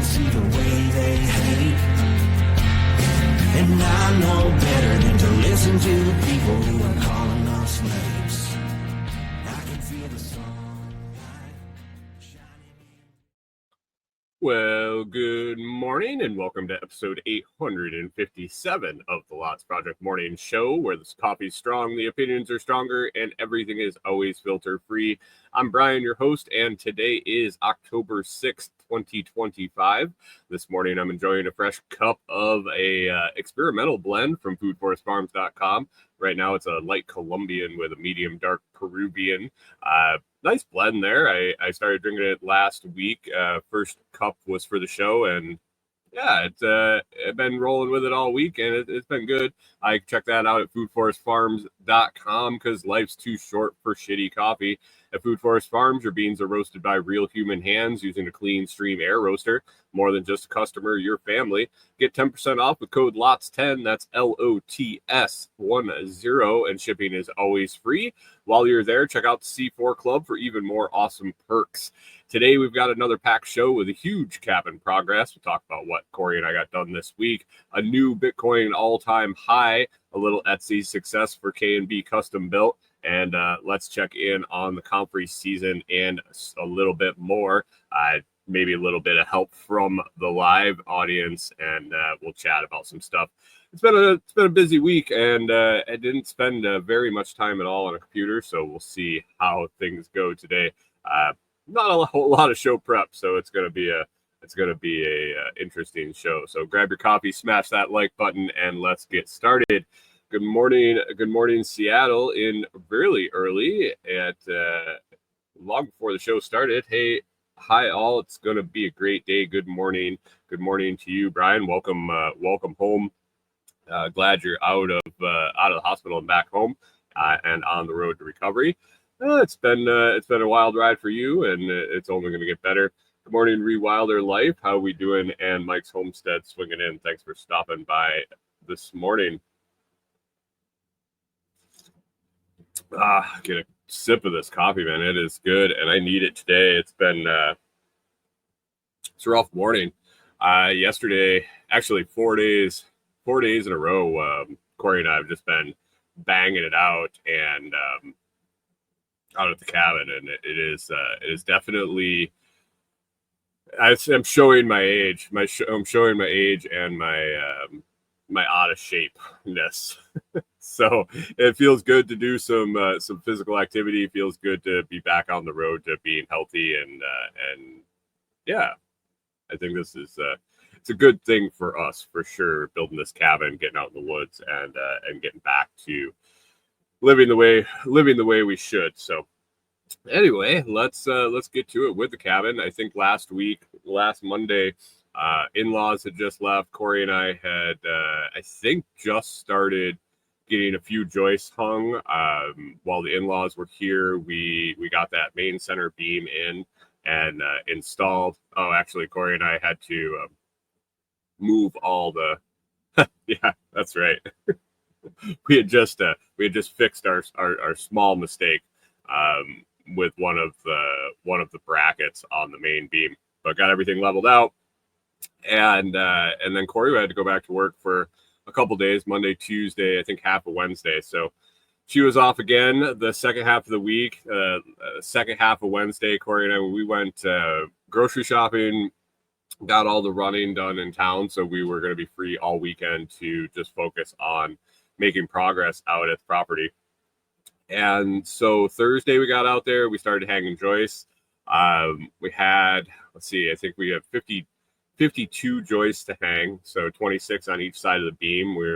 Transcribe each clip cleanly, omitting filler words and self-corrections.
see the way they hate. And I know better than to listen to the people who are calling us slaves. I can feel the sunlight shining. Well, good morning and welcome to episode 857 of the Lots Project Morning Show, where the coffee's strong, the opinions are stronger, and everything is always filter free. I'm Brian, your host, and today is October 6th, 2025. This morning I'm enjoying a fresh cup of a experimental blend from foodforestfarms.com. Right now it's a light Colombian with a medium dark Peruvian. Nice blend there. I started drinking it last week. First cup was for the show, and yeah, I've been rolling with it all week, and it's been good. I check that out at foodforestfarms.com because life's too short for shitty coffee. At Food Forest Farms, your beans are roasted by real human hands using a clean stream air roaster. More than just a customer, your family. Get 10% off with code LOTS10. That's LOTS10, and shipping is always free. While you're there, check out the C4 Club for even more awesome perks. Today, we've got another packed show with a huge cabin progress. We'll talk about what Kori and I got done this week, a new Bitcoin all-time high, a little Etsy success for K&B Custom Built, and let's check in on the conference season and a little bit more, maybe a little bit of help from the live audience, and we'll chat about some stuff. It's been a busy week, and I didn't spend very much time at all on a computer, so we'll see how things go today. Not a whole lot of show prep, so it's gonna be a interesting show. So grab your coffee, smash that like button, and let's get started. Good morning, Seattle, in really early at long before the show started. Hey, hi all. It's gonna be a great day. Good morning to you, Brian. Welcome home. Glad you're out of the hospital and back home, and on the road to recovery. It's been a wild ride for you, and it's only going to get better. Good morning, Rewilder Life. How we doing? And Mike's Homestead swinging in. Thanks for stopping by this morning. Get a sip of this coffee, man. It is good, and I need it today. It's been it's a rough morning. Yesterday, actually 4 days in a row. Kori and I have just been banging it out and out at the cabin, and it is definitely. I'm showing my age. I'm showing my age and my out of shapeness. So it feels good to do some physical activity. It feels good to be back on the road to being healthy, and yeah, I think this is it's a good thing for us for sure. Building this cabin, getting out in the woods, and getting back to living the way we should. So anyway, let's get to it with the cabin. I think last Monday, in-laws had just left. Kori and I had I think just started getting a few joists hung. While the in-laws were here, we got that main center beam in and installed. Oh, actually, Kori and I had to move all the yeah, that's right. we had just fixed our small mistake with one of the brackets on the main beam, but got everything leveled out, and then Kori had to go back to work for a couple days, Monday, Tuesday, I think half of Wednesday. So she was off again the second half of the week. Second half of Wednesday, Kori and I, we went grocery shopping, got all the running done in town, so we were going to be free all weekend to just focus on making progress out at the property. And so Thursday we got out there, we started hanging joists. We had, let's see, I think we have 52 joists to hang, so 26 on each side of the beam. We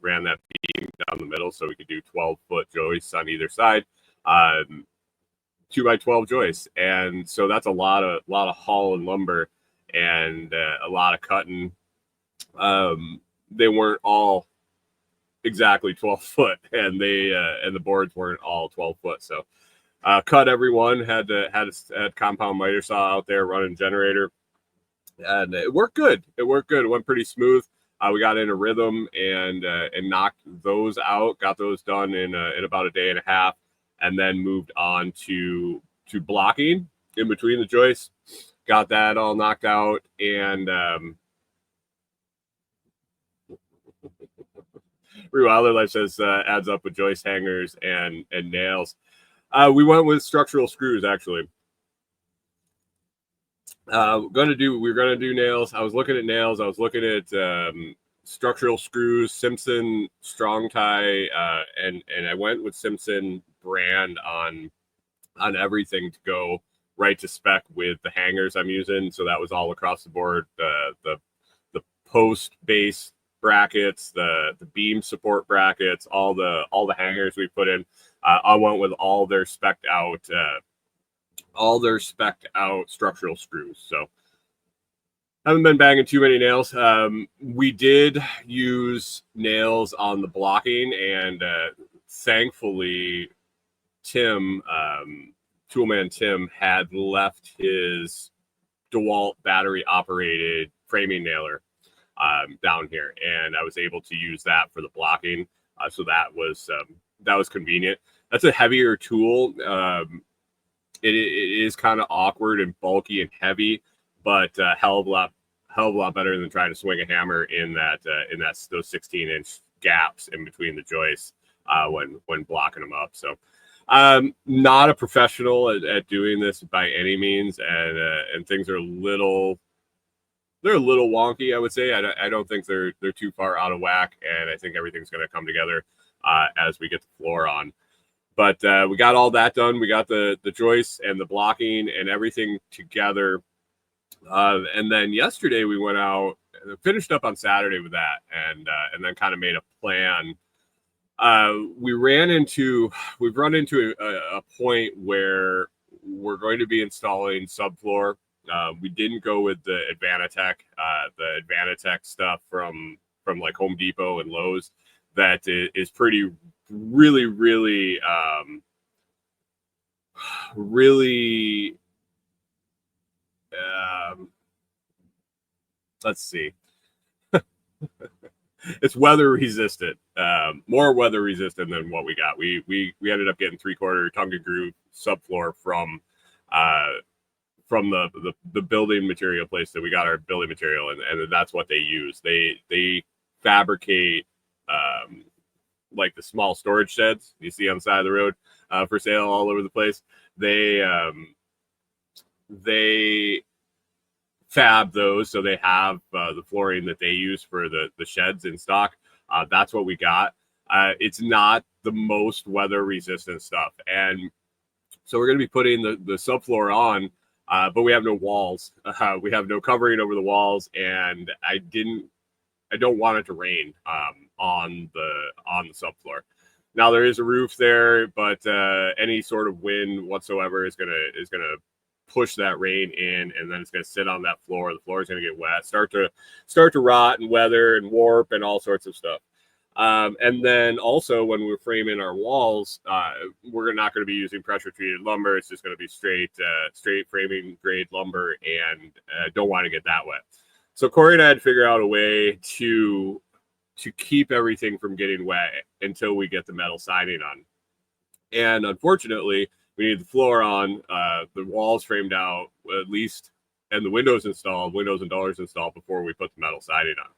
ran that beam down the middle so we could do 12-foot joists on either side, 2x12 joists. And so that's a lot of haul and lumber and a lot of cutting. They weren't all exactly 12 foot, and the boards weren't all 12 foot. So cut everyone, had compound miter saw out there running generator, and it worked good. It went pretty smooth. We got in a rhythm and knocked those out, got those done in about a day and a half, and then moved on to blocking in between the joists. got that all knocked out, and Rewilder Life says adds up with joist hangers and nails. We went with structural screws, actually. We're gonna do nails. I was looking at nails. I was looking at structural screws, Simpson strong tie, and I went with Simpson brand on everything to go right to spec with the hangers I'm using. So that was all across the board. The post base brackets, the beam support brackets, all the hangers we put in. I went with all their spec'd out structural screws. So haven't been banging too many nails. We did use nails on the blocking, and thankfully Tim, Toolman Tim, had left his DeWalt battery operated framing nailer down here, and I was able to use that for the blocking. So that was convenient. That's a heavier tool. It is kind of awkward and bulky and heavy, but hell of a lot better than trying to swing a hammer in those 16-inch gaps in between the joists when blocking them up. So not a professional at doing this by any means, and things are a little wonky, I would say. I don't think they're too far out of whack, and I think everything's going to come together as we get the floor on. But we got all that done. We got the joists and the blocking and everything together. And then yesterday we went out, finished up on Saturday with that, and then kind of made a plan. We've run into a point where we're going to be installing subfloor. We didn't go with the Advanatech stuff from like Home Depot and Lowe's. That is pretty really let's see. It's weather resistant, more weather resistant than what we got. We ended up getting 3/4 tongue and groove subfloor from the building material place that we got our building material, and that's what they use. They fabricate like the small storage sheds you see on the side of the road for sale all over the place. They fab those, so they have the flooring that they use for the sheds in stock. That's what we got. It's not the most weather resistant stuff, and so we're going to be putting the subfloor on, but we have no walls. We have no covering over the walls, and I don't want it to rain on the subfloor. Now there is a roof there, but any sort of wind whatsoever is gonna push that rain in, and then it's gonna sit on that floor. The floor is gonna get wet, start to rot and weather and warp and all sorts of stuff. And then also when we're framing our walls, we're not going to be using pressure treated lumber. It's just going to be straight framing grade lumber, and don't want to get that wet. So Kori and I had to figure out a way to keep everything from getting wet until we get the metal siding on. And unfortunately, we need the floor on, the walls framed out at least, and the windows and doors installed before we put the metal siding on.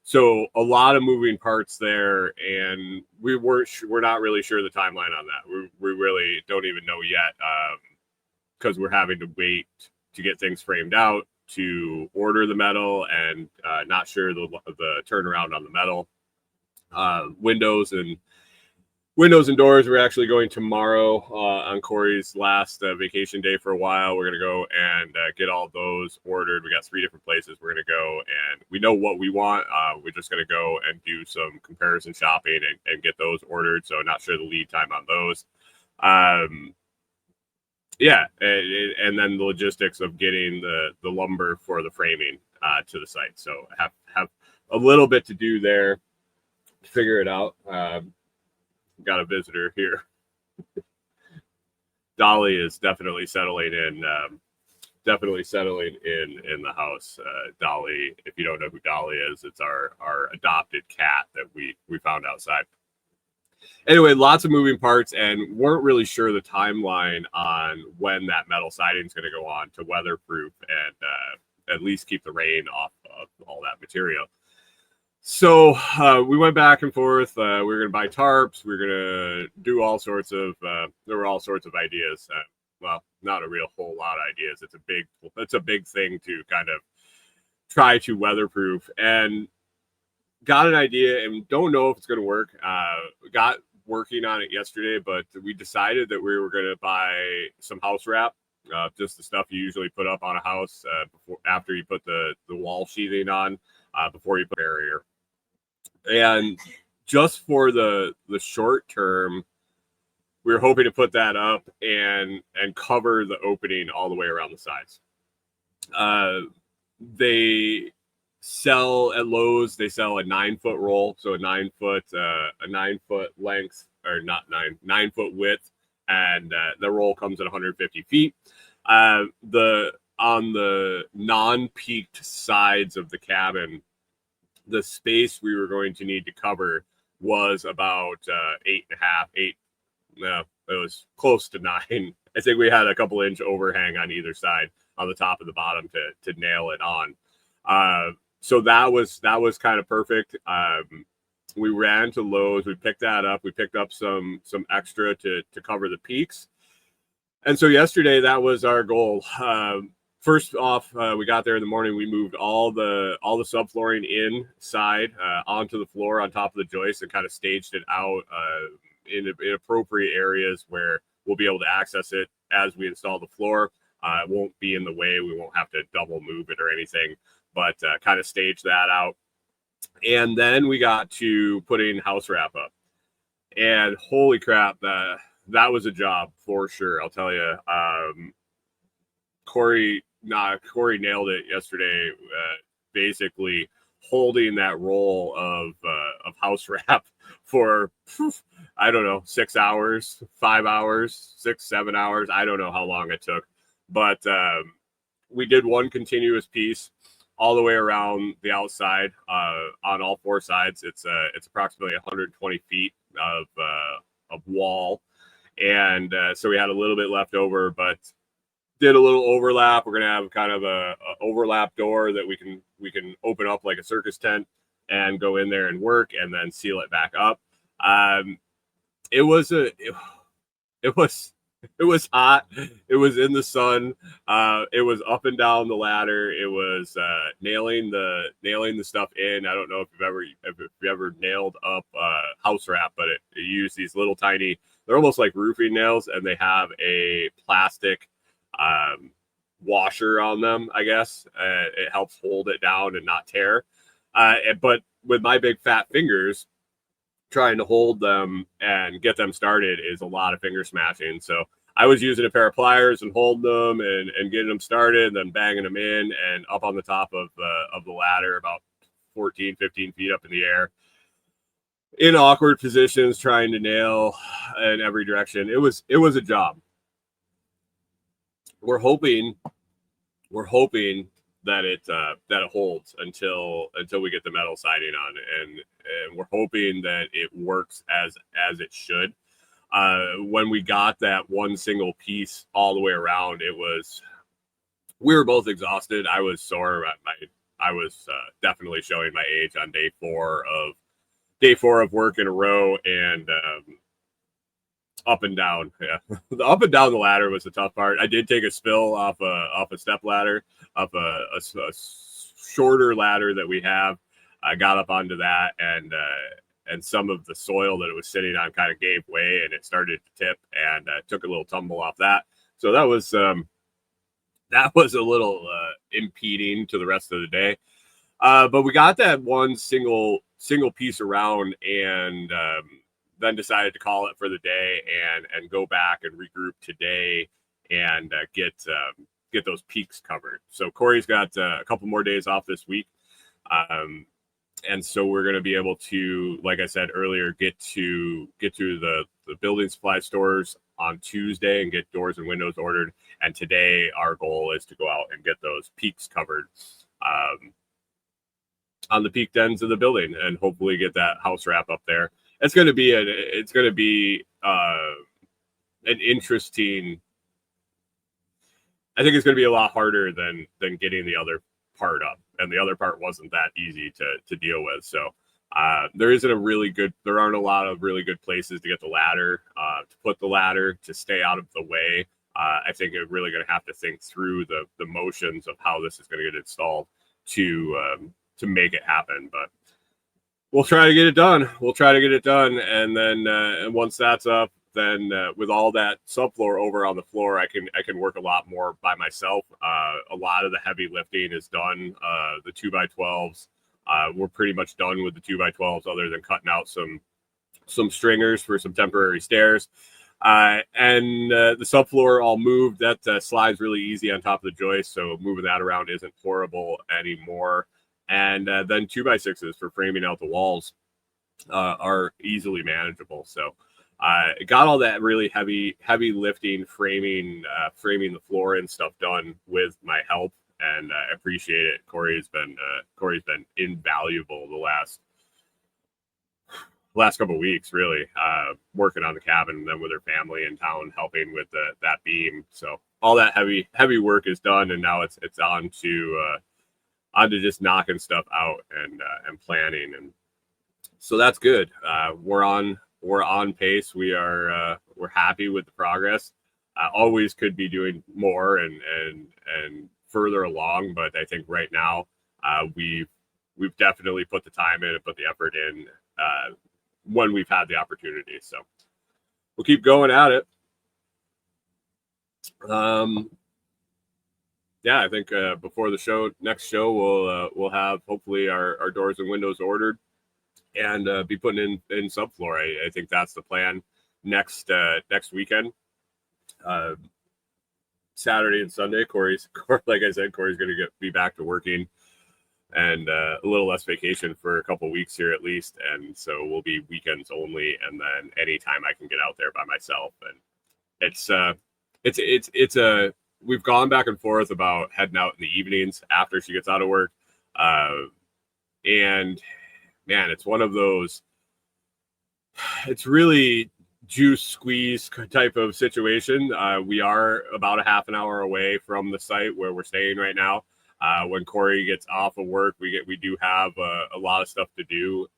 So a lot of moving parts there, and we're not really sure the timeline on that. We really don't even know yet, because we're having to wait to get things framed out, to order the metal, and not sure the turnaround on the metal. Windows and doors, we're actually going tomorrow on Kori's last vacation day for a while. We're going to go and get all those ordered. We got 3 different places we're going to go, and we know what we want. We're just going to go and do some comparison shopping and get those ordered. So not sure the lead time on those. Yeah, and then the logistics of getting the lumber for the framing to the site. So have a little bit to do there to figure it out. Got a visitor here. Dolly is definitely settling in the house. Dolly, if you don't know who Dolly is, it's our adopted cat that we found outside. Anyway, lots of moving parts, and weren't really sure the timeline on when that metal siding is going to go on to weatherproof and at least keep the rain off of all that material. So we went back and forth. We were going to buy tarps. We were going to do all sorts of. There were all sorts of ideas. Well, not a real whole lot of ideas. It's a big thing to kind of try to weatherproof, and got an idea and don't know if it's going to work. Got working on it yesterday, but we decided that we were going to buy some house wrap, just the stuff you usually put up on a house after you put the wall sheathing on, before you put barrier. And just for the short term, we were hoping to put that up and cover the opening all the way around the sides. They sell at Lowe's. They sell a 9-foot roll, so a 9-foot length, or not 9-foot width, and the roll comes at 150 feet. On the non-peaked sides of the cabin, the space we were going to need to cover was about 8.5. No, it was close to 9. I think we had a couple inch overhang on either side on the top and the bottom to nail it on. So that was kind of perfect. We ran to Lowe's. We picked that up. We picked up some extra to cover the peaks. And so yesterday, that was our goal. First off, we got there in the morning. We moved all the subflooring inside onto the floor on top of the joist and kind of staged it out in appropriate areas where we'll be able to access it as we install the floor. It won't be in the way. We won't have to double move it or anything, but kind of stage that out. And then we got to putting house wrap up. And holy crap, that was a job for sure. I'll tell you. Kori nailed it yesterday, basically holding that roll of house wrap for, I don't know, 6 hours, 5 hours, 6, 7 hours. I don't know how long it took, but we did one continuous piece all the way around the outside on all 4 sides. It's approximately 120 feet of wall, and so we had a little bit left over, but did a little overlap. We're gonna have kind of a overlap door that we can open up like a circus tent and go in there and work, and then seal it back up. It was hot. It was in the sun. It was up and down the ladder. It was nailing the stuff in. I don't know if you've ever nailed up house wrap, but you use these little tiny. They're almost like roofing nails, and they have a plastic washer on them. I guess it helps hold it down and not tear. But with my big fat fingers, trying to hold them and get them started is a lot of finger smashing. So I was using a pair of pliers and holding them and getting them started, and then banging them in and up on the top of the ladder about 14, 15 feet up in the air in awkward positions, trying to nail in every direction. It was a job. We're hoping that it holds until we get the metal siding on, and we're hoping that it works as it should. When we got that one single piece all the way around, we were both exhausted. I was sore. I was definitely showing my age on day four of work in a row, and up and down. Yeah, the up and down the ladder was the tough part. I did take a spill off a step ladder, off a shorter ladder that we have. I got up onto that, and some of the soil that it was sitting on kind of gave way, and it started to tip, and took a little tumble off that. So that was a little impeding to the rest of the day. But we got that one single piece around, and then decided to call it for the day and go back and regroup today and get those peaks covered. So Kori's got a couple more days off this week. And so we're going to be able to, like I said earlier, get to the building supply stores on Tuesday and get doors and windows ordered. And today our goal is to go out and get those peaks covered on the peaked ends of the building, and hopefully get that house wrap up there it's going to be an interesting. I think it's going to be a lot harder than getting the other part up, and the other part wasn't that easy to deal with. So there aren't a lot of really good places to get the ladder, to put the ladder, to stay out of the way. I think you're really going to have to think through the motions of how this is going to get installed to make it happen. But we'll try to get it done. And then and once that's up, then with all that subfloor over on the floor, I can work a lot more by myself. A lot of the heavy lifting is done. The 2x12s, we're pretty much done with the 2x12s, other than cutting out some stringers for some temporary stairs. And the subfloor all moved. That slides really easy on top of the joist, so moving that around isn't horrible anymore. And then 2x6s for framing out the walls are easily manageable. So got all that really heavy lifting, framing the floor and stuff done with my help, and I appreciate it. Kori's been invaluable the last couple of weeks, really, working on the cabin, and then with her family in town helping with that beam. So all that heavy work is done, and now it's on to just knocking stuff out and planning, and so that's good. We're on pace. We're happy with the progress. Always could be doing more and further along, but I think right now we've definitely put the time in and put the effort in when we've had the opportunity. So we'll keep going at it. Yeah, I think before the next show, we'll have hopefully our doors and windows ordered and be putting in subfloor. I think that's the plan next weekend. Saturday and Sunday, like I said, Kori's going to be back to working, and a little less vacation for a couple weeks here at least. And so we'll be weekends only, and then anytime I can get out there by myself. And we've gone back and forth about heading out in the evenings after she gets out of work. And man, it's one of those, it's really juice squeeze type of situation. We are about a half an hour away from the site where we're staying right now. When Kori gets off of work, we do have a lot of stuff to do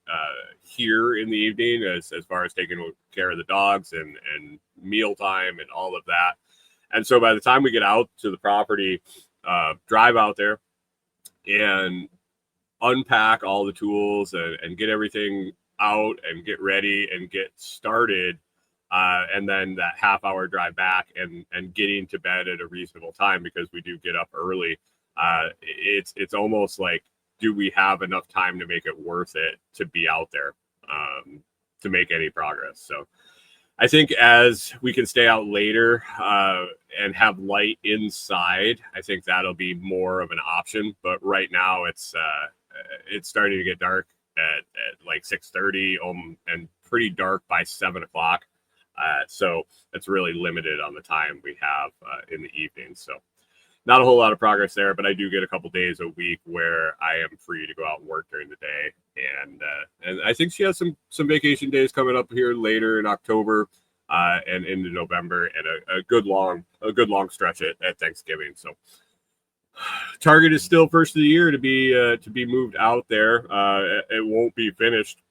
here in the evening, as far as taking care of the dogs and mealtime and all of that. And so by the time we get out to the property, drive out there and unpack all the tools and get everything out and get ready and get started, and then that half-hour drive back and getting to bed at a reasonable time, because we do get up early. It's almost like, do we have enough time to make it worth it to be out there to make any progress? So I think as we can stay out later and have light inside, I think that'll be more of an option. But right now it's starting to get dark at like 6:30, and pretty dark by 7 o'clock. So it's really limited on the time we have in the evening. So not a whole lot of progress there, but I do get a couple days a week where I am free to go out and work during the day. And I think she has some vacation days coming up here later in October and into November, and a good long stretch at Thanksgiving. So target is still first of the year to be moved out there. It won't be finished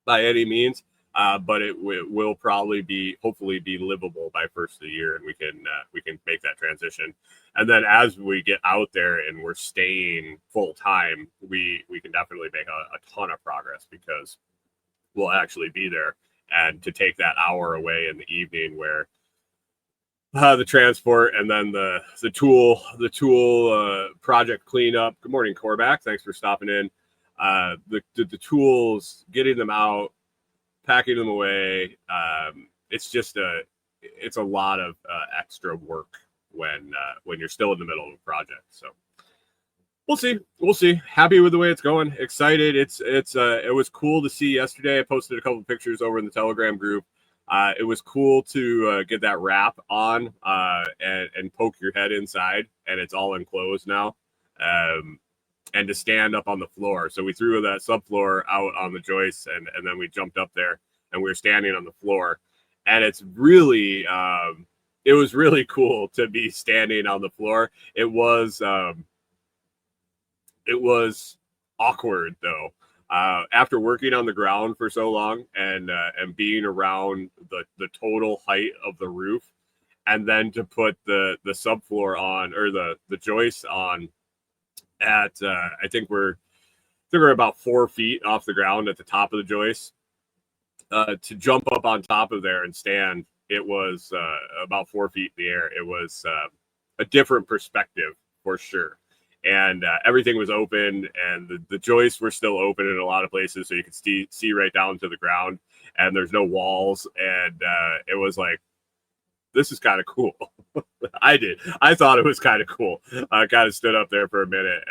by any means, but it will probably hopefully be livable by first of the year, and we can make that transition. And then as we get out there and we're staying full time, we can definitely make a ton of progress, because we'll actually be there. And to take that hour away in the evening where the transport and then the tool project cleanup. Good morning, Corback. Thanks for stopping in. The tools, getting them out, packing them away. It's a lot of extra work when you're still in the middle of a project. So we'll see. Happy with the way it's going. Excited. It was cool to see yesterday. I posted a couple pictures over in the Telegram group. It was cool to get that wrap on and poke your head inside, and it's all enclosed now. And to stand up on the floor. So we threw that subfloor out on the joists, and then we jumped up there and we were standing on the floor, and it's really it was really cool to be standing on the floor. It was awkward though. After working on the ground for so long and being around the total height of the roof, and then to put the subfloor on, or the joists on at I think we're about 4 feet off the ground at the top of the joist. To jump up on top of there and stand, it was about 4 feet in the air. It was a different perspective for sure. And everything was open, and the joists were still open in a lot of places, so you could see right down to the ground, and there's no walls. And it was like, this is kind of cool. I thought it was kind of cool. I kind of stood up there for a minute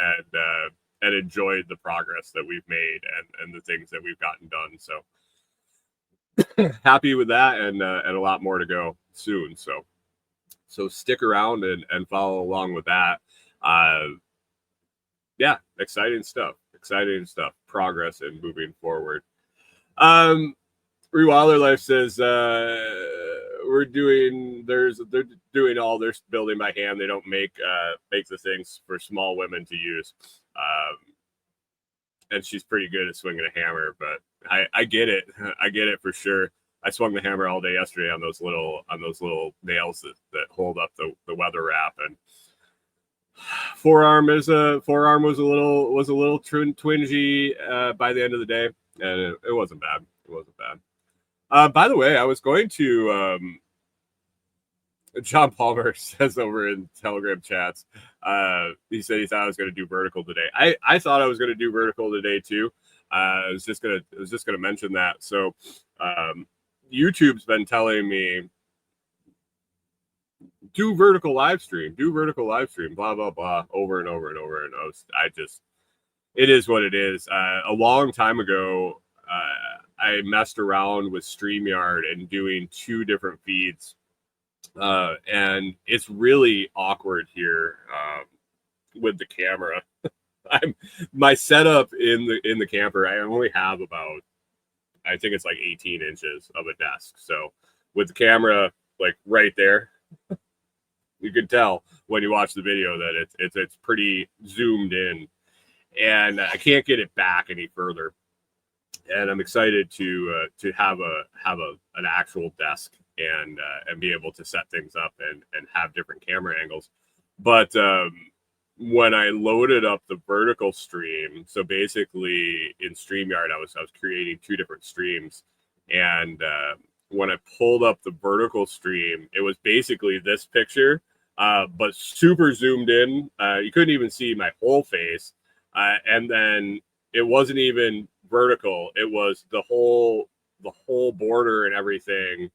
and enjoyed the progress that we've made and the things that we've gotten done. So happy with that, and a lot more to go soon. So stick around and follow along with that. Yeah, exciting stuff. Progress and moving forward. Rewilder Life says they're doing all their building by hand. They don't make the things for small women to use. And she's pretty good at swinging a hammer, but I get it. I get it for sure. I swung the hammer all day yesterday on those little nails that hold up the weather wrap, and forearm was a little twingy by the end of the day, and it wasn't bad. By the way, I was going to John Palmer says over in Telegram chats, he said he thought I was going to do vertical today. I thought I was going to do vertical today too. I was just gonna mention that. So YouTube's been telling me, do vertical live stream, blah, blah, blah, over and over and over. And it is what it is. A long time ago, I messed around with StreamYard and doing 2 different feeds. And it's really awkward here with the camera. My setup in the camper, I only have about, I think it's like 18 inches of a desk. So with the camera like right there, you can tell when you watch the video that it's pretty zoomed in, and I can't get it back any further. And I'm excited to have an actual desk and be able to set things up and have different camera angles. But when I loaded up the vertical stream, so basically in StreamYard, I was creating 2 different streams, and when I pulled up the vertical stream, it was basically this picture, but super zoomed in. You couldn't even see my whole face, and then it wasn't even vertical. It was the whole border and everything,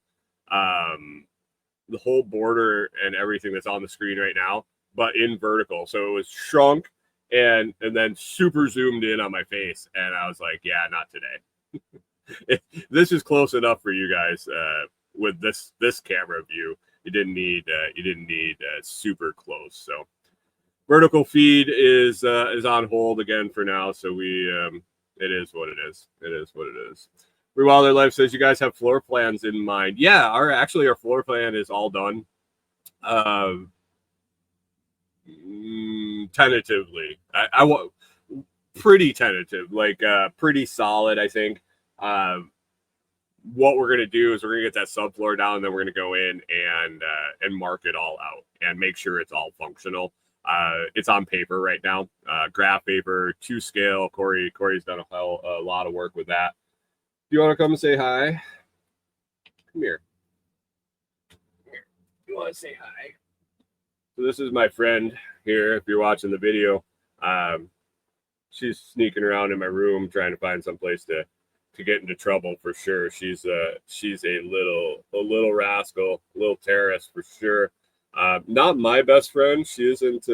the whole border and everything that's on the screen right now, but in vertical. So it was shrunk and then super zoomed in on my face, and I was like, yeah, not today. This is close enough for you guys with this camera view. You didn't need super close. So vertical feed is on hold again for now. So we it is what it is. Rewilder Life says, you guys have floor plans in mind. Yeah, our floor plan is all done. Tentatively, I want pretty tentative, like pretty solid, I think. What we're gonna do is we're gonna get that subfloor down, and then we're gonna go in and mark it all out and make sure it's all functional. It's on paper right now, graph paper, 2 scale. Kori's done a lot of work with that. Do you want to come and say hi? Come here. You want to say hi? So this is my friend here. If you're watching the video, she's sneaking around in my room trying to find some place to get into trouble for sure. She's a little rascal, a little terrorist for sure. Not my best friend. She isn't.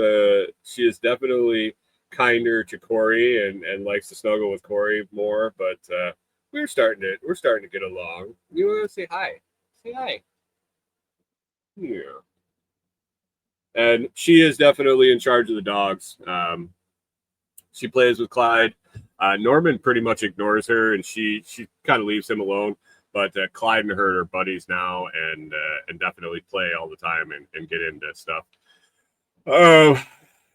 She is definitely kinder to Kori and likes to snuggle with Kori more. But we're starting to get along. You want to say hi? Say hi. Yeah. And she is definitely in charge of the dogs. She plays with Clyde. Norman pretty much ignores her, and she kind of leaves him alone. But Clyde and her are buddies now, and definitely play all the time and get into stuff.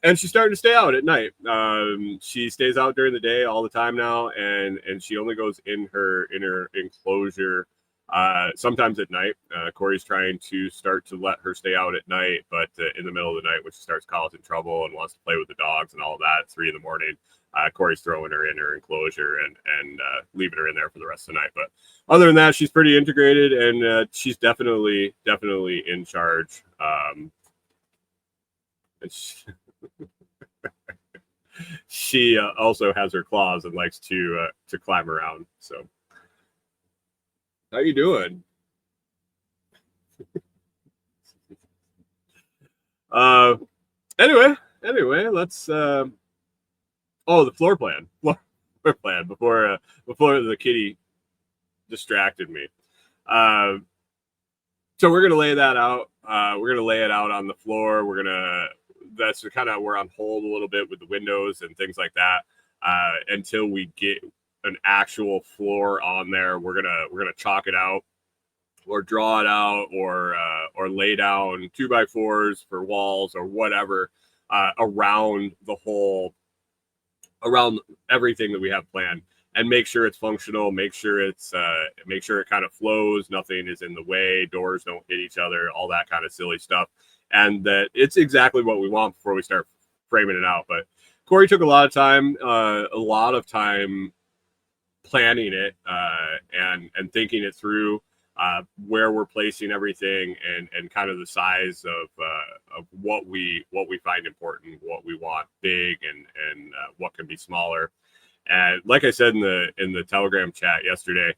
And she's starting to stay out at night. She stays out during the day all the time now, and she only goes in her enclosure sometimes at night. Kori's trying to start to let her stay out at night, but in the middle of the night when she starts causing trouble and wants to play with the dogs and all that at 3 a.m, Kori's throwing her in her enclosure and leaving her in there for the rest of the night. But other than that, she's pretty integrated, and she's definitely in charge. She also has her claws and likes to climb around. So, how you doing? Anyway, let's. The floor plan. Floor plan before the kitty distracted me. So we're gonna lay that out. We're gonna lay it out on the floor. That's kind of we're on hold a little bit with the windows and things like that until we get an actual floor on there. We're gonna chalk it out or draw it out or lay down 2x4s for walls or whatever around everything that we have planned, and make sure it's functional. Make sure it kind of flows. Nothing is in the way. Doors don't hit each other. All that kind of silly stuff. And that it's exactly what we want before we start framing it out. But Kori took a lot of time planning it and thinking it through, where we're placing everything and kind of the size of what we find important, what we want big, and what can be smaller. And like I said in the Telegram chat yesterday,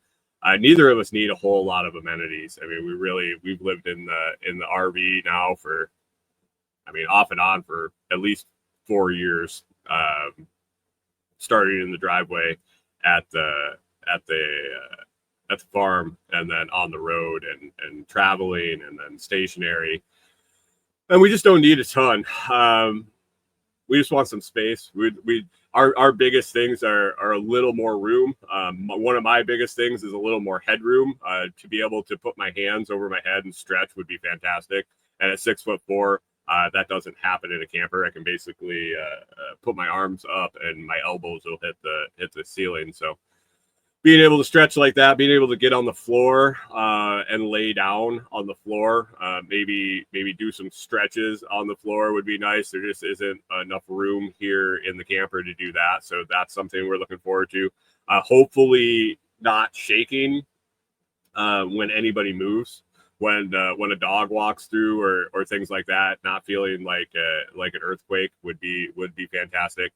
neither of us need a whole lot of amenities. I mean, we've lived in the RV now for, off and on for at least 4 years, starting in the driveway at the farm, and then on the road and traveling, and then stationary. And we just don't need a ton. We just want some space. Our biggest things are a little more room. One of my biggest things is a little more headroom. To be able to put my hands over my head and stretch would be fantastic. And at 6'4", that doesn't happen in a camper. I can basically put my arms up and my elbows will hit the ceiling. So being able to stretch like that, being able to get on the floor and lay down on the floor, maybe do some stretches on the floor would be nice. There just isn't enough room here in the camper to do that. So that's something we're looking forward to. Hopefully not shaking when anybody moves, when a dog walks through or things like that, not feeling like an earthquake would be fantastic.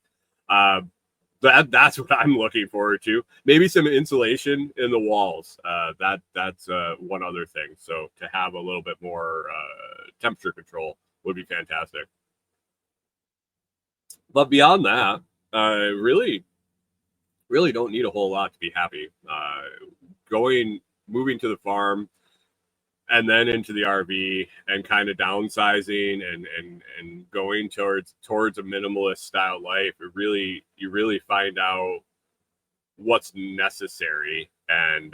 That's what I'm looking forward to. Maybe some insulation in the walls. That's one other thing. So to have a little bit more temperature control would be fantastic. But beyond that, really don't need a whole lot to be happy. Moving to the farm and then into the RV and kind of downsizing and going towards a minimalist style life, you really find out what's necessary and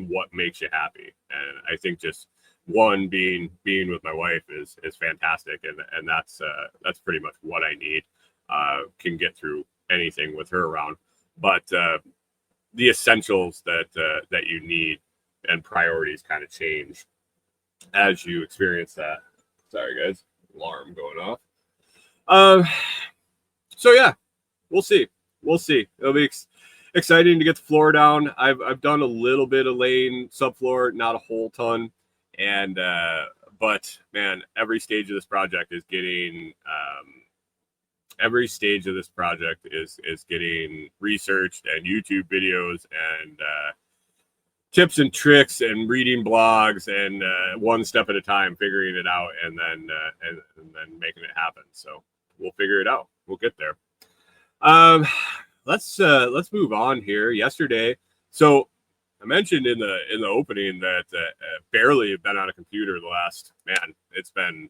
what makes you happy. And I think just one being with my wife is fantastic, and that's pretty much what I need. Can get through anything with her around, but the essentials that you need and priorities kind of change as you experience that. Sorry guys, alarm going off. So yeah, we'll see. It'll be exciting to get the floor down. I've done a little bit of laying subfloor, not a whole ton, and but man, every stage of this project is getting researched, and YouTube videos and tips and tricks, and reading blogs, and one step at a time, figuring it out, and then making it happen. So we'll figure it out. We'll get there. Let's move on here. Yesterday, so I mentioned in the opening that barely have been on a computer the last, it's been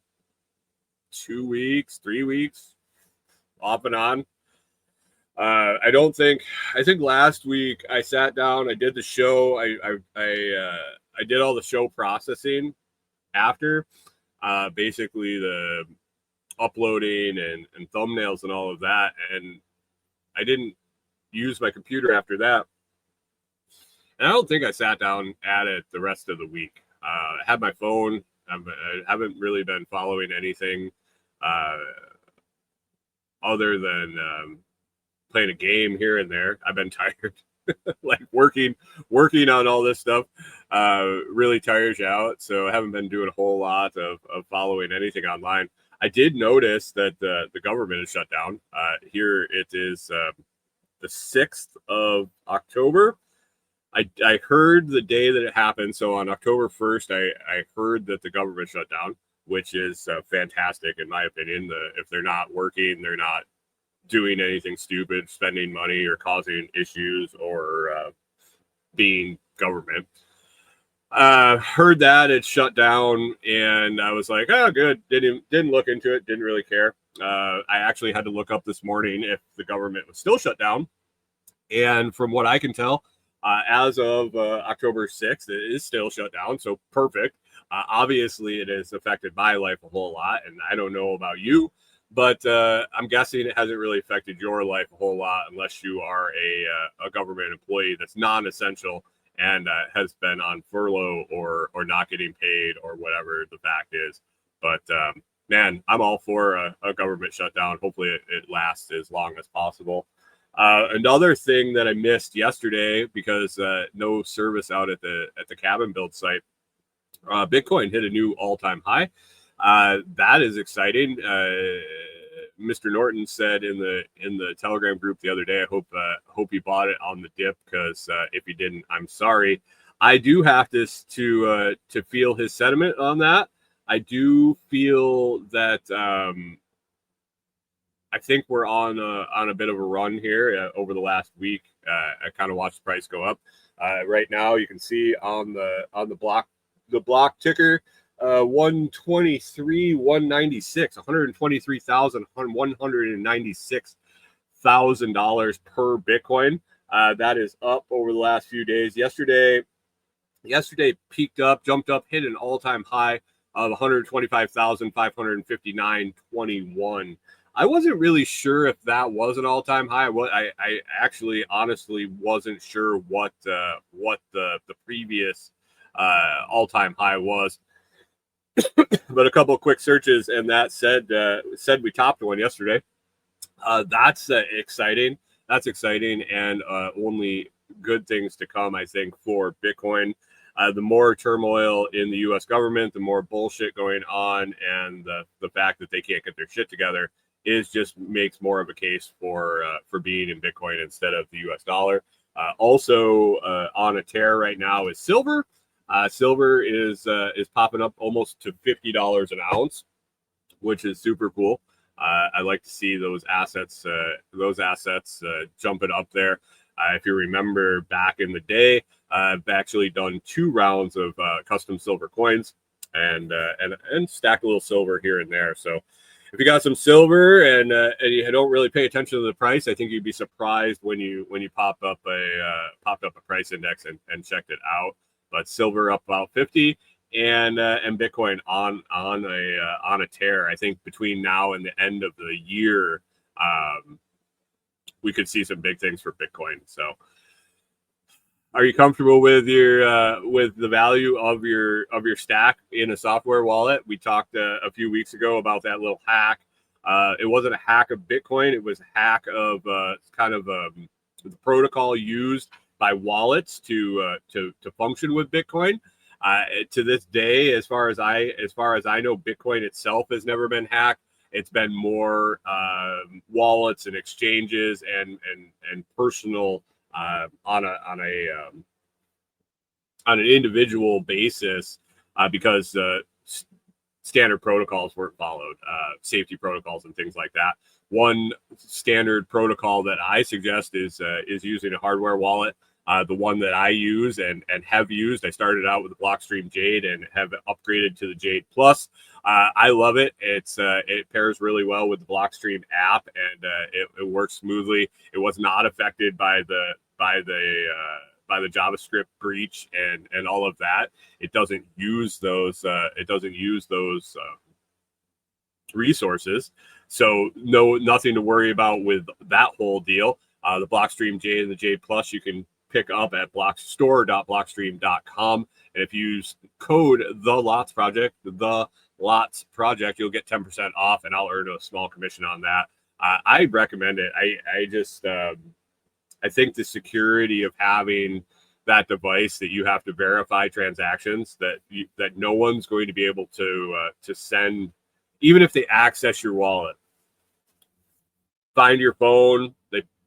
2 weeks, 3 weeks, off and on. I don't think. I think last week I sat down. I did the show. I did all the show processing after, basically the uploading and thumbnails and all of that. And I didn't use my computer after that. And I don't think I sat down at it the rest of the week. I had my phone. I haven't really been following anything other than playing a game here and there. I've been tired. Like working on all this stuff really tires you out. So I haven't been doing a whole lot of following anything online. I did notice that the government is shut down. Here it is the 6th of October. I heard the day that it happened. So on October 1st, I heard that the government shut down, which is fantastic in my opinion. If they're not working, they're not doing anything stupid, spending money or causing issues or being government. Heard that it shut down, and I was like, oh, good. Didn't look into it. Didn't really care. I actually had to look up this morning if the government was still shut down. And from what I can tell, as of October 6th, it is still shut down. So perfect. Obviously, it has affected my life a whole lot. And I don't know about you, but I'm guessing it hasn't really affected your life a whole lot unless you are a government employee that's non-essential and has been on furlough or not getting paid or whatever the fact is. But man, I'm all for a government shutdown. Hopefully it lasts as long as possible. Another thing that I missed yesterday because no service out at the cabin build site, Bitcoin hit a new all-time high. That is exciting. Mr. Norton said in the Telegram group the other day, I hope he bought it on the dip, because if he didn't, I'm sorry. I do have to feel his sentiment on that. I do feel that I think we're on a bit of a run here over the last week. I kind of watched the price go up. Right now, you can see on the block ticker, 123,196, $123,196,000 per Bitcoin. That is up over the last few days. Yesterday peaked up, jumped up, hit an all-time high of 125,559.21. I wasn't really sure if that was an all-time high. I actually honestly wasn't sure what the previous all-time high was. But a couple of quick searches, and that said we topped one yesterday. That's exciting. That's exciting, and only good things to come, I think, for Bitcoin. The more turmoil in the U.S. government, the more bullshit going on, and the fact that they can't get their shit together just makes more of a case for being in Bitcoin instead of the U.S. dollar. Also on a tear right now is silver. Silver is popping up almost to $50 an ounce, which is super cool. I like to see those assets jumping up there. If you remember back in the day, I've actually done 2 rounds of custom silver coins and stacked a little silver here and there. So if you got some silver and you don't really pay attention to the price, I think you'd be surprised when you popped up a price index and checked it out. But silver up about 50, and Bitcoin on a tear. I think between now and the end of the year, we could see some big things for Bitcoin. So, are you comfortable with with the value of your stack in a software wallet? We talked a few weeks ago about that little hack. It wasn't a hack of Bitcoin; it was a hack of the protocol used by wallets to function with Bitcoin. To this day, as far as I know, Bitcoin itself has never been hacked. It's been more wallets and exchanges and personal on an individual basis because standard protocols weren't followed, safety protocols and things like that. One standard protocol that I suggest is using a hardware wallet. The one that I use and have used, I started out with the Blockstream Jade and have upgraded to the Jade Plus. I love it. It pairs really well with the Blockstream app, and it works smoothly. It was not affected by the JavaScript breach and all of that. It doesn't use those. Resources. So nothing to worry about with that whole deal. The Blockstream Jade and the Jade Plus you can pick up at store.blockstream.com. And if you use code the Lots Project, you'll get 10% off, and I'll earn a small commission on that. I recommend it. I think the security of having that device that you have to verify transactions, that no one's going to be able to send, even if they access your wallet, find your phone,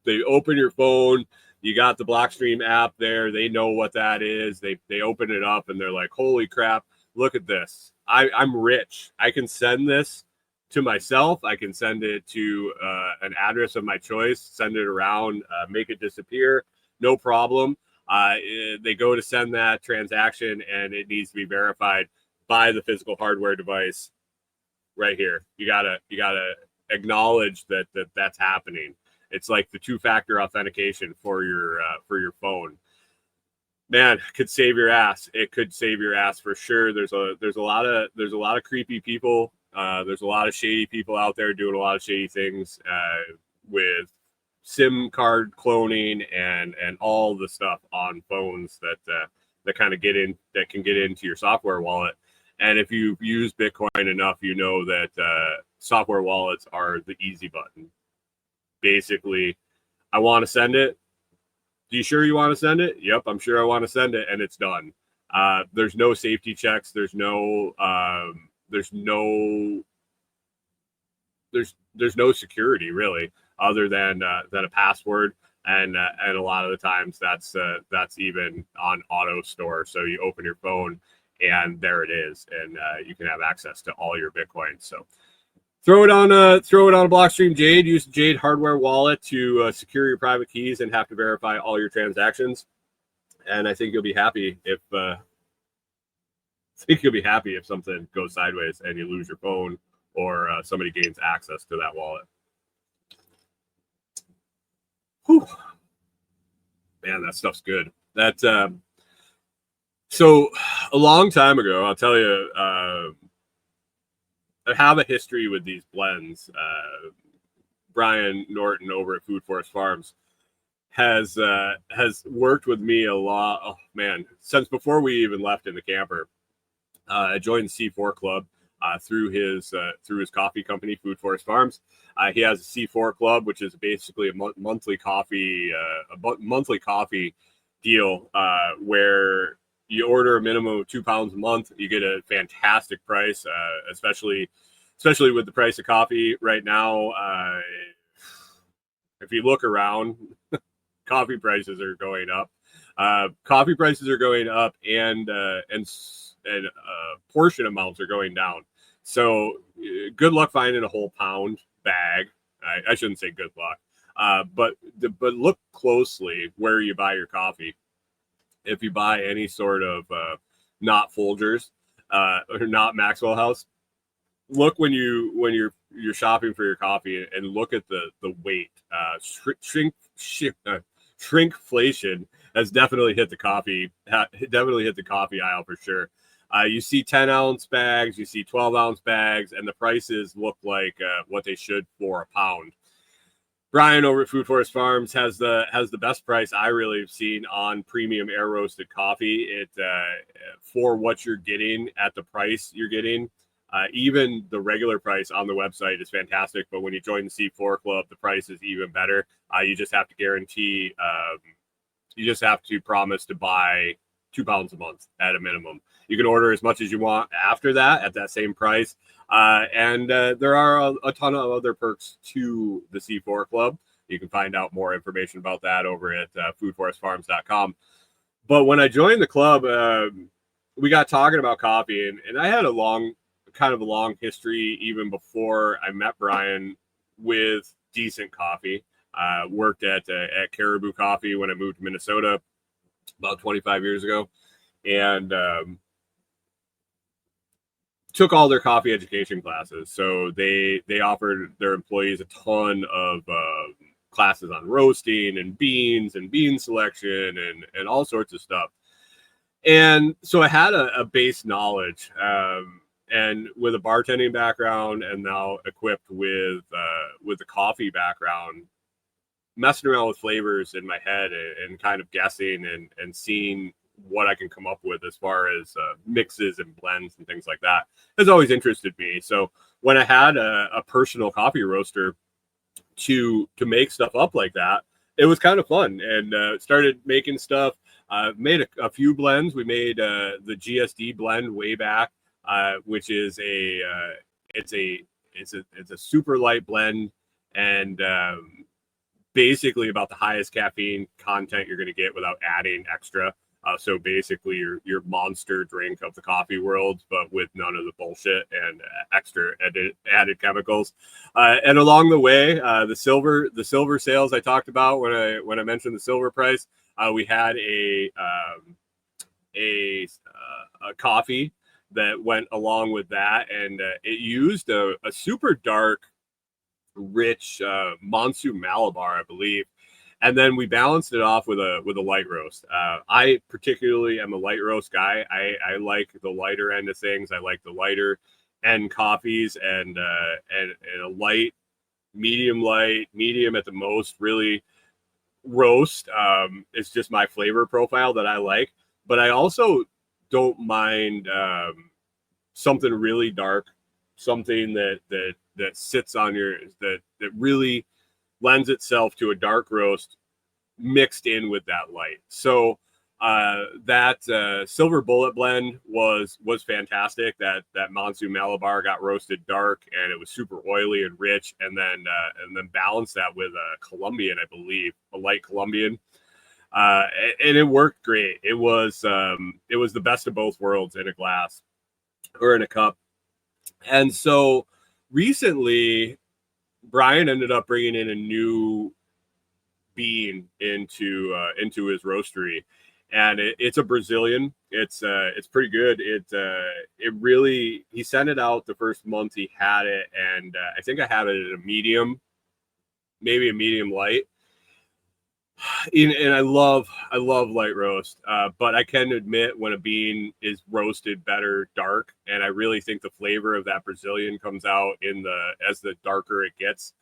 they open your phone, you got the Blockstream app there, they know what that is, they open it up and they're like, holy crap, look at this. I'm rich. I can send this to myself. I can send it to an address of my choice, send it around, make it disappear, no problem. They go to send that transaction and it needs to be verified by the physical hardware device right here. You gotta acknowledge that's happening. It's like the two-factor authentication for your phone. Man, it could save your ass. It could save your ass for sure. There's a lot of creepy people. There's a lot of shady people out there doing a lot of shady things with SIM card cloning and all the stuff on phones that kind of can get into your software wallet. And if you've used Bitcoin enough, you know that software wallets are the easy button. Basically, I want to send it. Do you sure you want to send it? Yep, I'm sure I want to send it, and it's done. There's no safety checks. There's no security really, other than a password, and a lot of the times that's even on auto store. So you open your phone and there it is, and you can have access to all your Bitcoin. So throw it on a Blockstream Jade. Use the Jade hardware wallet to secure your private keys and have to verify all your transactions. And I think you'll be happy if something goes sideways and you lose your phone or somebody gains access to that wallet. Whew. Man, that stuff's good. So a long time ago, I'll tell you, I have a history with these blends. Brian Norton over at Food Forest Farms has worked with me a lot. Oh man, since before we even left in the camper. I joined the C4 Club through his coffee company, Food Forest Farms. He has a C4 Club, which is basically a monthly coffee deal where you order a minimum of 2 pounds a month. You get a fantastic price, especially with the price of coffee right now. If you look around, coffee prices are going up. And portion amounts are going down. So good luck finding a whole pound bag. I shouldn't say good luck, but look closely where you buy your coffee. If you buy any sort of not Folgers or not Maxwell House, look when you're shopping for your coffee and look at the weight. Shrinkflation has definitely hit the coffee aisle for sure. You see 10-ounce bags, you see 12-ounce bags, and the prices look like what they should for a pound. Brian over at Food Forest Farms has the best price I really have seen on premium air roasted coffee. It for what you're getting at the price you're getting. Even the regular price on the website is fantastic, but when you join the C4 Club, the price is even better. You just have to guarantee. You just have to promise to buy 2 pounds a month at a minimum. You can order as much as you want after that at that same price. And there are a ton of other perks to the C4 Club. You can find out more information about that over at foodforestfarms.com. But when I joined the club, we got talking about coffee, and I had a long history even before I met Brian with decent coffee. Worked at Caribou Coffee when I moved to Minnesota about 25 years ago. And took all their coffee education classes. So they offered their employees a ton of classes on roasting and beans and bean selection and all sorts of stuff. And so I had a base knowledge, and with a bartending background, and now equipped with the coffee background, messing around with flavors in my head and kind of guessing and seeing what I can come up with as far as mixes and blends and things like that has always interested me. So when I had a personal coffee roaster to make stuff up like that, it was kind of fun, and started making stuff. Made a few blends. We made the GSD blend way back, which is it's a super light blend, and basically about the highest caffeine content you're going to get without adding extra. So basically your monster drink of the coffee world, but with none of the bullshit and extra added chemicals. And along the way, the silver sales I talked about when I mentioned the silver price, we had a coffee that went along with that, and it used a super dark, rich Monsoon Malabar, I believe. And then we balanced it off with a light roast. I particularly am a light roast guy. I like the lighter end of things. I like the lighter end coffees, and a light, medium at the most, really roast. It's just my flavor profile that I like. But I also don't mind something really dark, something that sits on that really lends itself to a dark roast mixed in with that light. So that silver bullet blend was fantastic. That Monsoon Malabar got roasted dark, and it was super oily and rich, and then balanced that with a Colombian, I believe, a light Colombian, and it worked great. It was the best of both worlds in a glass or in a cup. And so recently, Brian ended up bringing in a new bean into his roastery, and it's a Brazilian. It's pretty good. It really, he sent it out the first month he had it, and I think I had it at a medium, maybe a medium light. And I love light roast, but I can admit when a bean is roasted better dark, and I really think the flavor of that Brazilian comes out as the darker it gets,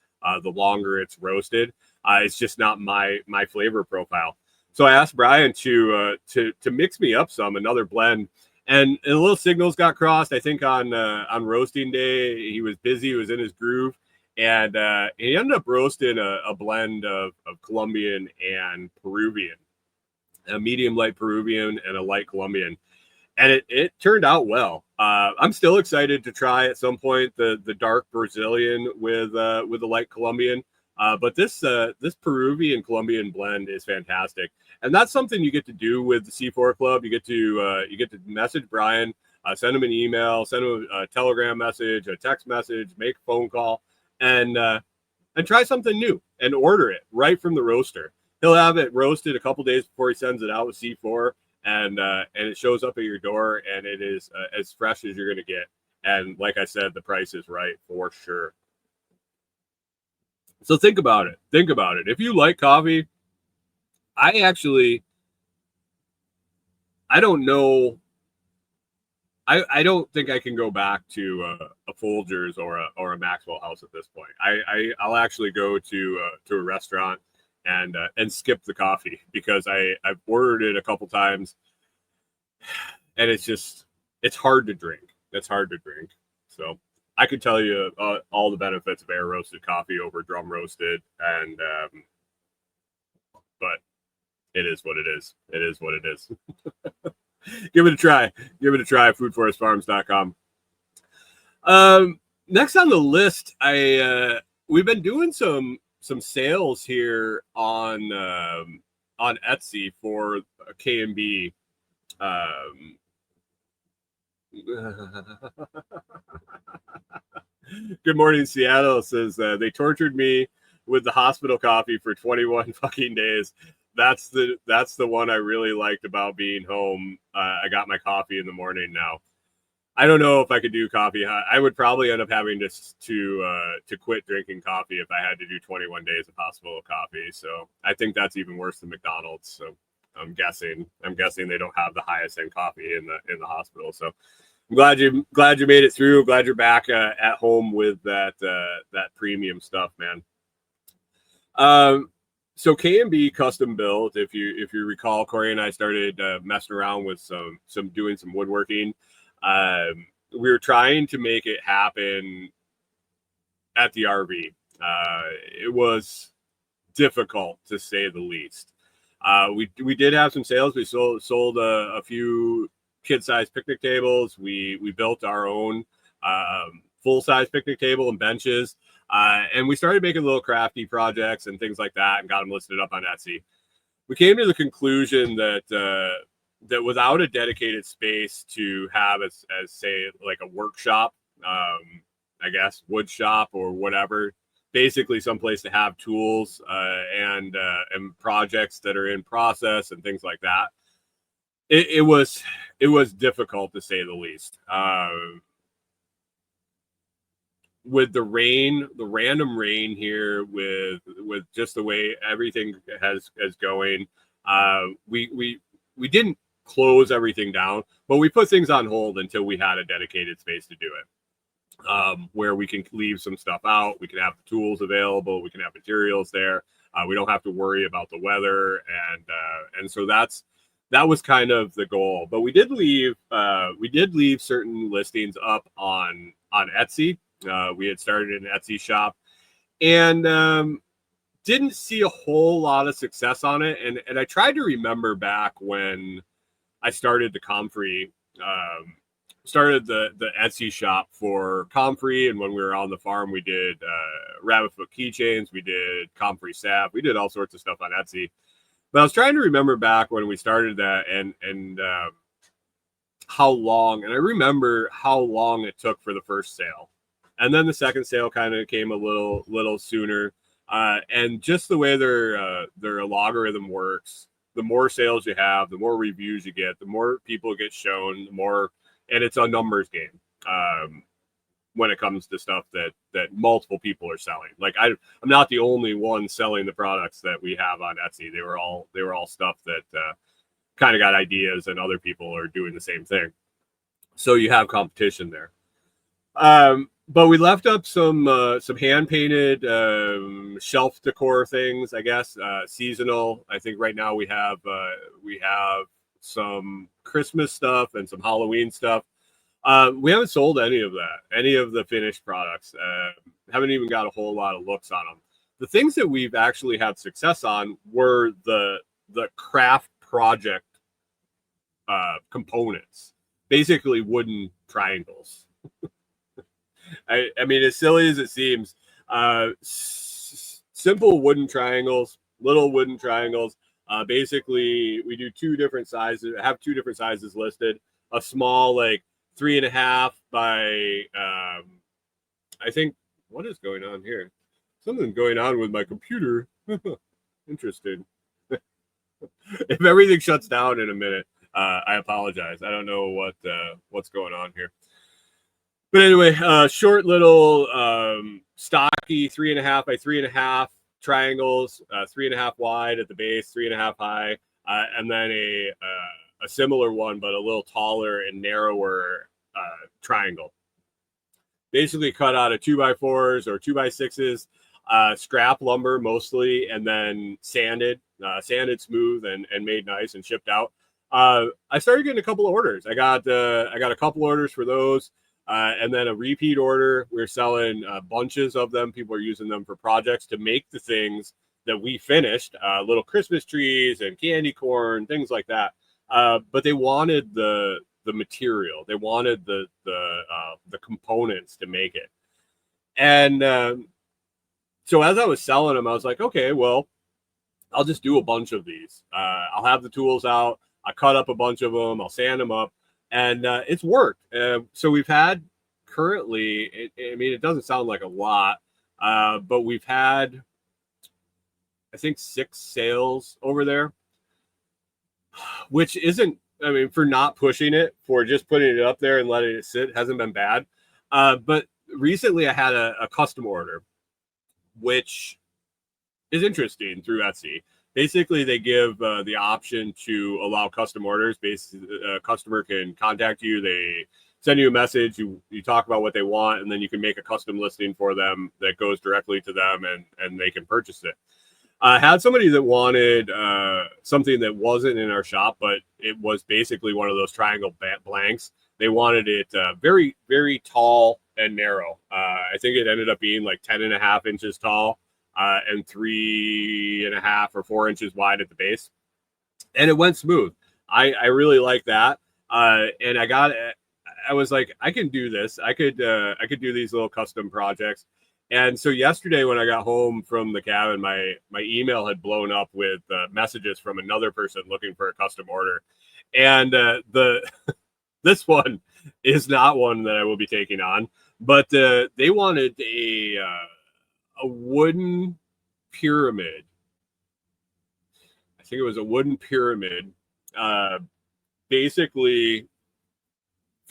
the longer it's roasted. It's just not my flavor profile. So I asked Brian to mix me up another blend, and a little signals got crossed. I think on roasting day he was busy, he was in his groove. And he ended up roasting a blend of Colombian and Peruvian, a medium light Peruvian and a light Colombian. And it turned out well. I'm still excited to try at some point the dark Brazilian with a light Colombian. But this Peruvian Colombian blend is fantastic. And that's something you get to do with the C4 Club. You get to message Brian, send him an email, send him a Telegram message, a text message, make a phone call, and try something new and order it right from the roaster. He'll have it roasted a couple days before he sends it out with C4, and it shows up at your door, and it is as fresh as you're going to get. And like I said, the price is right for sure. So think about it. If you like coffee, I don't know. I don't think I can go back to a Folgers or a Maxwell House at this point. I'll actually go to a restaurant and skip the coffee, because I've ordered it a couple times, and it's hard to drink. It's hard to drink. So I could tell you all the benefits of air roasted coffee over drum roasted, and but it is what it is. It is what it is. Give it a try. Foodforestfarms.com. Next on the list, we've been doing some sales here on Etsy for K&B. Good Morning Seattle says they tortured me with the hospital coffee for 21 fucking days. That's the one I really liked about being home. I got my coffee in the morning now. I don't know if I could do coffee. I would probably end up having to quit drinking coffee if I had to do 21 days of hospital coffee. So I think that's even worse than McDonald's. So I'm guessing they don't have the highest end coffee in the hospital. So I'm glad you made it through. Glad you're back at home with that premium stuff, man. So K&B Custom Built, if you recall, Kori and I started messing around with some woodworking. We were trying to make it happen at the RV. It was difficult, to say the least. We did have some sales. We sold a few kid-sized picnic tables. We built our own full-size picnic table and benches. And we started making little crafty projects and things like that and got them listed up on Etsy. We came to the conclusion that without a dedicated space to have as say like a workshop, I guess wood shop or whatever, basically someplace to have tools and projects that are in process and things like that. It was difficult, to say the least. With the random rain here, with just the way everything has going, we didn't close everything down, but we put things on hold until we had a dedicated space to do it, where we can leave some stuff out. We can have the tools available. We can have materials there. We don't have to worry about the weather, and so that was kind of the goal. But we did leave certain listings up on Etsy. We had started an Etsy shop and didn't see a whole lot of success on it. And I tried to remember back when I started the Comfrey, started the Etsy shop for Comfrey. And when we were on the farm, we did rabbit foot keychains. We did Comfrey sap. We did all sorts of stuff on Etsy. But I was trying to remember back when we started that and how long. And I remember how long it took for the first sale. And then the second sale kind of came a little sooner. And just the way their logarithm works, the more sales you have, the more reviews you get, the more people get shown, the more, and it's a numbers game when it comes to stuff that multiple people are selling. Like I'm not the only one selling the products that we have on Etsy. They were all stuff that kind of got ideas, and other people are doing the same thing. So you have competition there. But we left up some hand painted shelf decor things, I guess, seasonal. I think right now we have some Christmas stuff and some Halloween stuff. We haven't sold any of the finished products. Haven't even got a whole lot of looks on them. The things that we've actually had success on were the craft project components, basically wooden triangles. I mean, as silly as it seems, simple wooden triangles, little wooden triangles. Basically, we do two different sizes listed. A small, like 3.5 by, I think, what is going on here? Something's going on with my computer. Interesting. If everything shuts down in a minute, I apologize. I don't know what's going on here. But anyway, short little stocky 3.5 by 3.5 triangles, 3.5 wide at the base, 3.5 high, and then a similar one but a little taller and narrower triangle. Basically cut out of 2x4s or 2x6s, scrap lumber mostly, and then sanded smooth and made nice and shipped out. I started getting a couple of orders. I got a couple orders for those. And then a repeat order. We're selling bunches of them. People are using them for projects to make the things that we finished, little Christmas trees and candy corn, things like that. But they wanted the material. They wanted the components to make it. And so as I was selling them, I was like, okay, well, I'll just do a bunch of these. I'll have the tools out. I cut up a bunch of them. I'll sand them up. And it's worked. So we've had currently, it doesn't sound like a lot, but we've had, I think, 6 sales over there, which isn't I mean, for not pushing it, for just putting it up there and letting it sit hasn't been bad. But recently I had a custom order, which is interesting through Etsy. Basically, they give the option to allow custom orders. Basically, a customer can contact you. They send you a message. You talk about what they want, and then you can make a custom listing for them that goes directly to them, and they can purchase it. I had somebody that wanted something that wasn't in our shop, but it was basically one of those triangle blanks. They wanted it very, very tall and narrow. I think it ended up being like 10.5 inches tall and 3.5 or 4 inches wide at the base. And it went smooth. I really like that. And I was like, I can do this. I could do these little custom projects. And so yesterday when I got home from the cabin, my email had blown up with messages from another person looking for a custom order. And this one is not one that I will be taking on, but they wanted a wooden pyramid. I think it was a wooden pyramid, basically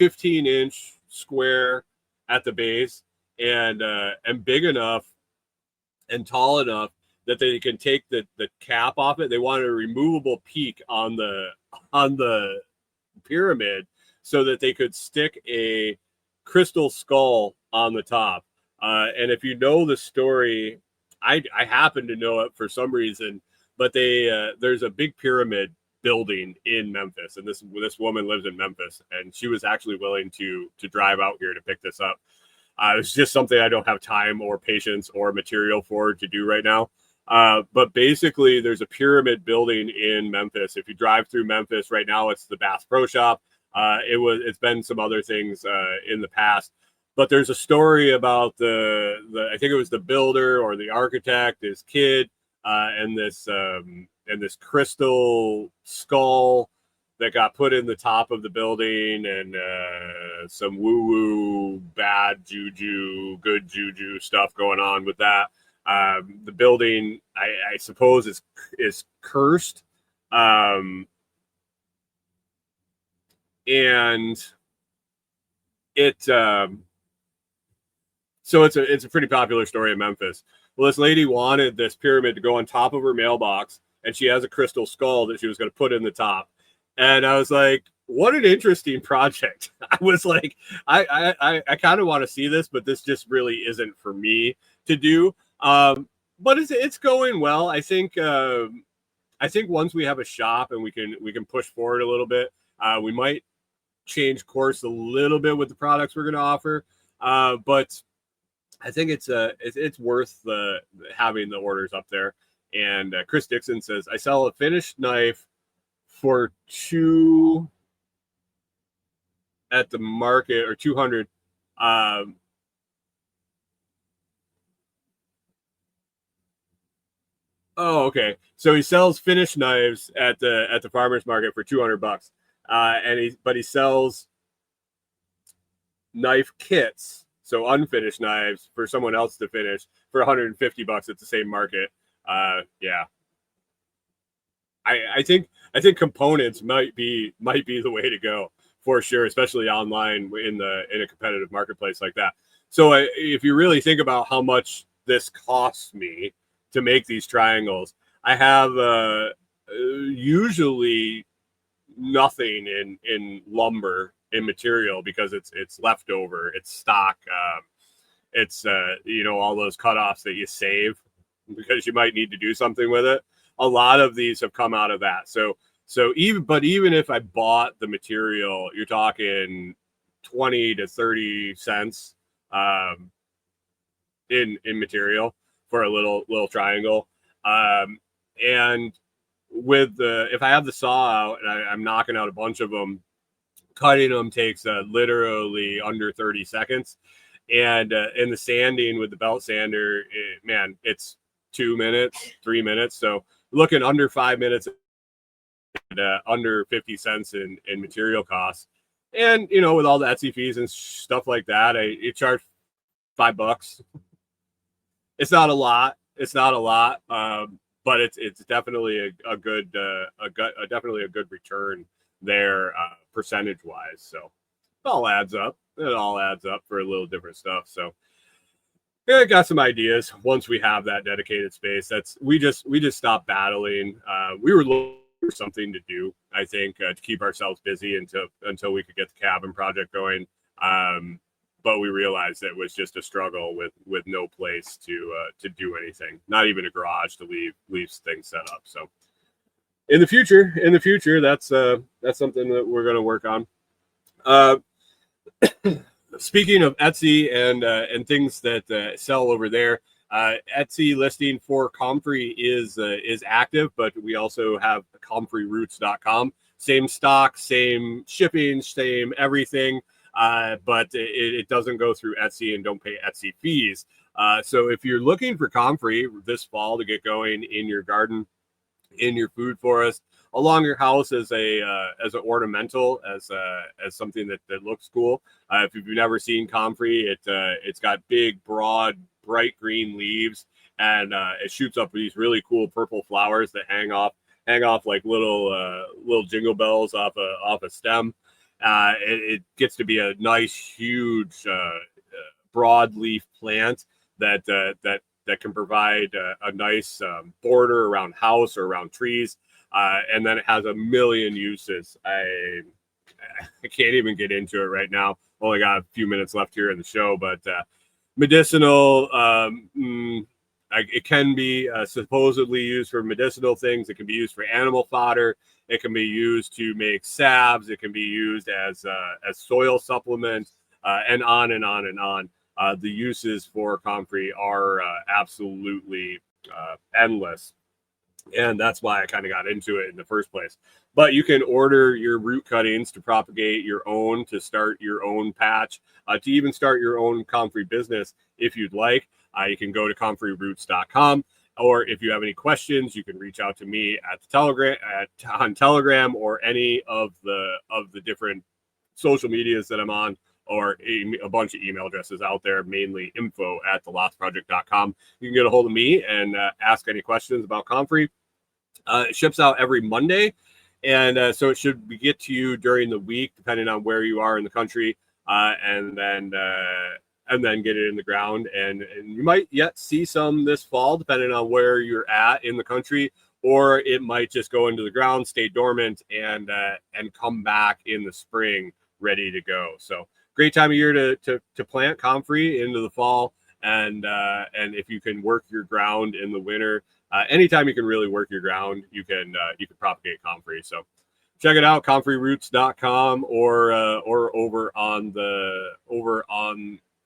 15-inch square at the base, and big enough and tall enough that they can take the cap off it. They wanted a removable peak on the pyramid so that they could stick a crystal skull on the top. And if you know the story, I happen to know it for some reason, but there's a big pyramid building in Memphis, and this woman lives in Memphis, and she was actually willing to drive out here to pick this up. It's just something I don't have time or patience or material for to do right now. But basically, there's a pyramid building in Memphis. If you drive through Memphis right now, it's the Bass Pro Shop. It's been some other things in the past. But there's a story about I think it was the builder or the architect, his kid, and this crystal skull that got put in the top of the building, and some woo-woo, bad juju, good juju stuff going on with that. The building, I suppose, is cursed, and it. So it's a pretty popular story in Memphis. Well, this lady wanted this pyramid to go on top of her mailbox, and she has a crystal skull that she was going to put in the top. And I was like, what an interesting project. I was like, I kind of want to see this, but this just really isn't for me to do. But it's going well. I think once we have a shop and we can push forward a little bit, we might change course a little bit with the products we're going to offer. But I think it's worth having the orders up there. And Chris Dixon says, I sell a finished knife for $2 at the market, or $200. Oh, okay. So he sells finished knives at the farmer's market for $200. But he sells knife kits, so unfinished knives, for someone else to finish for $150 at the same market. Yeah. I think components might be the way to go for sure, especially online in a competitive marketplace like that. So if you really think about how much this costs me to make these triangles, I have usually nothing in lumber, in material, because it's leftover, it's stock, it's all those cutoffs that you save because you might need to do something with it. A lot of these have come out of that. So even if I bought the material, you're talking 20 to 30 cents in material for a little triangle. And with if I have the saw out and I'm knocking out a bunch of them, cutting them takes literally under 30 seconds. And in the sanding with the belt sander, it's 2 minutes, 3 minutes. So looking under 5 minutes and under 50 cents in material costs. And, with all the Etsy fees and stuff like that, I charge $5. It's not a lot. But it's definitely a good definitely a good return there percentage wise. So it all adds up. It all adds up for a little different stuff. So yeah, I got some ideas. Once we have that dedicated space, we just stopped battling. We were looking for something to do, I think, to keep ourselves busy until we could get the cabin project going. But we realized that it was just a struggle with no place to do anything, not even a garage to leave things set up. So in the future, that's something that we're going to work on. Speaking of Etsy and things that sell over there, Etsy listing for comfrey is active, but we also have comfreyroots.com. Same stock, same shipping, same everything, but it doesn't go through Etsy and don't pay Etsy fees. So if you're looking for comfrey this fall to get going in your garden, in your food forest, along your house as an ornamental, as something that looks cool. If you've never seen comfrey, it's got big, broad, bright green leaves, and it shoots up these really cool purple flowers that hang off like little jingle bells off a stem. It gets to be a nice, huge, broadleaf plant that can provide a nice border around house or around trees. And then it has a million uses. I can't even get into it right now. Only got a few minutes left here in the show, but medicinal, it can be supposedly used for medicinal things. It can be used for animal fodder. It can be used to make salves. It can be used as soil supplement, and on and on and on. The uses for comfrey are absolutely endless. And that's why I kind of got into it in the first place. But you can order your root cuttings to propagate your own, to start your own patch, to even start your own comfrey business if you'd like. You can go to comfreyroots.com, or if you have any questions, you can reach out to me at the on Telegram or any of the different social medias that I'm on, or a bunch of email addresses out there, mainly info@thelotsproject.com. You can get a hold of me and ask any questions about comfrey. It ships out every Monday, and so it should get to you during the week, depending on where you are in the country, and then get it in the ground. And you might yet see some this fall, depending on where you're at in the country, or it might just go into the ground, stay dormant, and come back in the spring ready to go. So great time of year to plant comfrey into the fall, and if you can work your ground in the winter, anytime you can really work your ground, you can propagate comfrey. So check it out, comfreyroots.com, or over on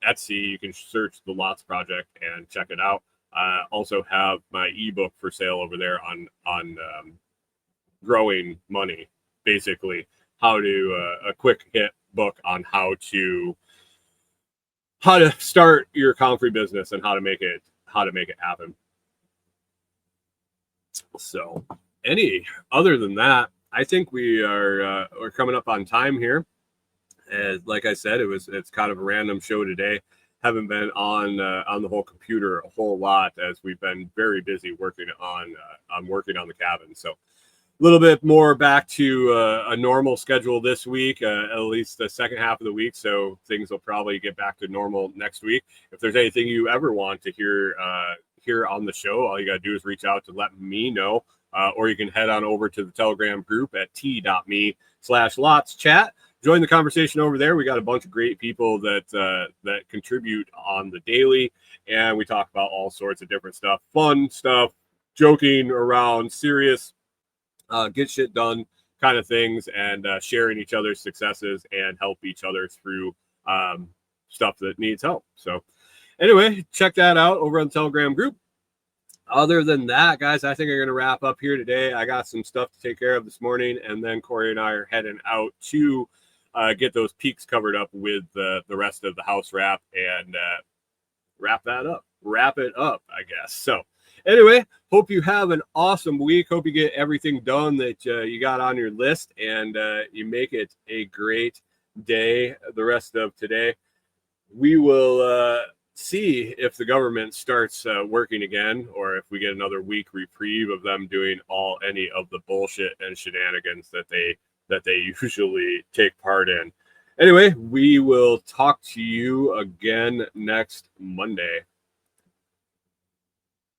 Etsy. You can search the Lots Project and check it out. Also have my ebook for sale over there on growing money, basically how to a quick hit book on how to start your comfrey business and how to make it happen. So other than that, I think we're coming up on time here. And like I said, it's kind of a random show today. Haven't been on the whole computer a whole lot, as we've been very busy working on the cabin. So a little bit more back to a normal schedule this week, at least the second half of the week. So things will probably get back to normal next week. If there's anything you ever want to hear on the show, all you got to do is reach out to let me know, or you can head on over to the Telegram group at t.me/lotschat. Join the conversation over there. We got a bunch of great people that contribute on the daily, and we talk about all sorts of different stuff, fun stuff, joking around, serious, get shit done kind of things, and sharing each other's successes and help each other through stuff that needs help. So anyway, check that out over on the Telegram group. Other than that, guys, I think I'm going to wrap up here today. I got some stuff to take care of this morning, and then Kori and I are heading out to get those peaks covered up with the rest of the house wrap, and wrap it up, I guess. So anyway, hope you have an awesome week. Hope you get everything done that you got on your list, and you make it a great day the rest of today. We will see if the government starts working again, or if we get another week reprieve of them doing any of the bullshit and shenanigans that that they usually take part in. Anyway, we will talk to you again next Monday.